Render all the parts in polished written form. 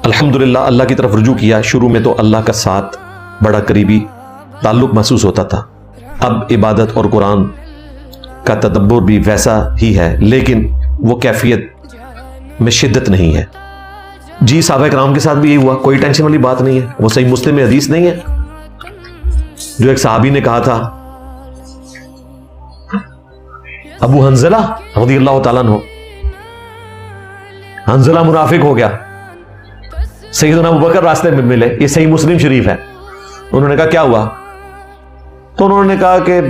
الحمدللہ اللہ کی طرف رجوع کیا. شروع میں تو اللہ کا ساتھ بڑا قریبی تعلق محسوس ہوتا تھا. اب عبادت اور قرآن کا تدبر بھی ویسا ہی ہے، لیکن وہ کیفیت میں شدت نہیں ہے. جی صحابہ کرام کے ساتھ بھی یہی ہوا، کوئی ٹینشن والی بات نہیں ہے. وہ صحیح مسلم میں حدیث نہیں ہے جو ایک صحابی نے کہا تھا، ابو حنزلہ رضی اللہ تعالیٰ عنہ، حنزلہ منافق ہو گیا، سیدنا ابو بکر راستے میں ملے. یہ صحیح مسلم شریف ہے. انہوں نے کہا کیا ہوا؟ تو انہوں نے کہا کہ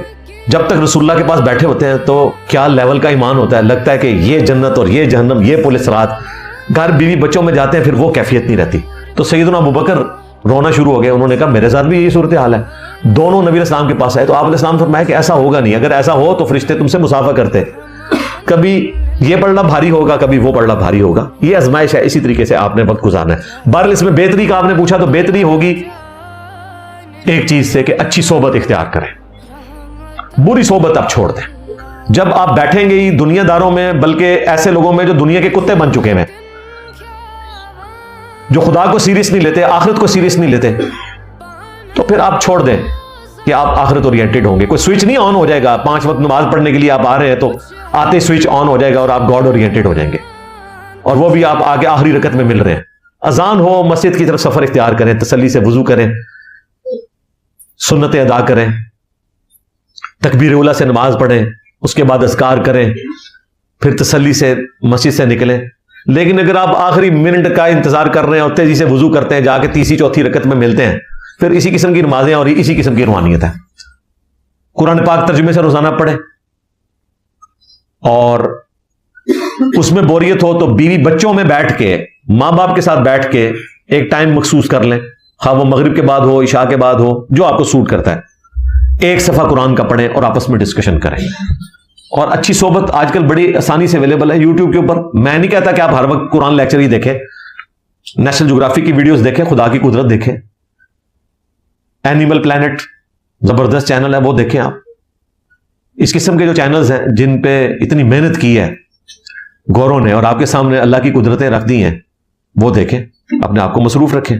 جب تک رسول اللہ کے پاس بیٹھے ہوتے ہیں تو کیا لیول کا ایمان ہوتا ہے، لگتا ہے کہ یہ جنت اور یہ جہنم، یہ پل صراط. گھر بیوی بچوں میں جاتے ہیں پھر وہ کیفیت نہیں رہتی. تو سیدنا ابو بکر رونا شروع ہو گئے. انہوں نے کہا میرے ساتھ بھی یہی صورتحال ہے. دونوں نبی علیہ السلام کے پاس آئے تو آپ علیہ السلام فرمایا کہ ایسا ہوگا نہیں، اگر ایسا ہو تو فرشتے تم سے مصافحہ کرتے، کبھی یہ پڑھنا بھاری ہوگا کبھی وہ پڑھنا بھاری ہوگا. یہ آزمائش ہے، اسی طریقے سے آپ نے وقت گزارنا ہے. بہرحال اس میں بہتری کا آپ نے پوچھا تو بہتری ہوگی ایک چیز سے کہ اچھی صحبت اختیار کریں، بری صحبت آپ چھوڑ دیں. جب آپ بیٹھیں گے ہی دنیا داروں میں، بلکہ ایسے لوگوں میں جو دنیا کے کتے بن چکے ہیں، جو خدا کو سیریس نہیں لیتے، آخرت کو سیریس نہیں لیتے، تو پھر آپ چھوڑ دیں کہ آپ آخرت اورینٹڈ ہوں گے. کوئی سوئچ نہیں آن ہو جائے گا. 5 وقت نماز پڑھنے کے لیے آپ آ رہے ہیں تو آتے سوئچ آن ہو جائے گا اور آپ گاڈ اورینٹڈ ہو جائیں گے، اور وہ بھی آپ آگے آخری رکعت میں مل رہے ہیں. اذان ہو، مسجد کی طرف سفر اختیار کریں، تسلی سے وضو کریں، سنتیں ادا کریں، تکبیر اولیٰ سے نماز پڑھیں، اس کے بعد اذکار کریں، پھر تسلی سے مسجد سے نکلیں. لیکن اگر آپ آخری منٹ کا انتظار کر رہے ہیں اور تیزی سے وضو کرتے ہیں، جا کے تیسری چوتھی رکعت میں ملتے ہیں، پھر اسی قسم کی نمازیں اور اسی قسم کی روحانیت ہے. قرآن پاک ترجمے سے روزانہ پڑھیں، اور اس میں بوریت ہو تو بیوی بچوں میں بیٹھ کے، ماں باپ کے ساتھ بیٹھ کے ایک ٹائم مخصوص کر لیں، خواہ وہ مغرب کے بعد ہو، عشاء کے بعد ہو، جو آپ کو سوٹ کرتا ہے. ایک صفحہ قرآن کا پڑھیں اور آپس میں ڈسکشن کریں. اور اچھی صحبت آج کل بڑی آسانی سے اویلیبل ہے یوٹیوب کے اوپر. میں نہیں کہتا کہ آپ ہر وقت قرآن لیکچر ہی دیکھیں، نیشنل جغرافی کی ویڈیوز دیکھیں، خدا کی قدرت دیکھیں، اینیمل پلانٹ زبردست چینل ہے وہ دیکھیں. آپ اس قسم کے جو چینلز ہیں جن پہ اتنی محنت کی ہے گوروں نے اور آپ کے سامنے اللہ کی قدرتیں رکھ دی ہیں، وہ دیکھیں، اپنے آپ کو مصروف رکھیں.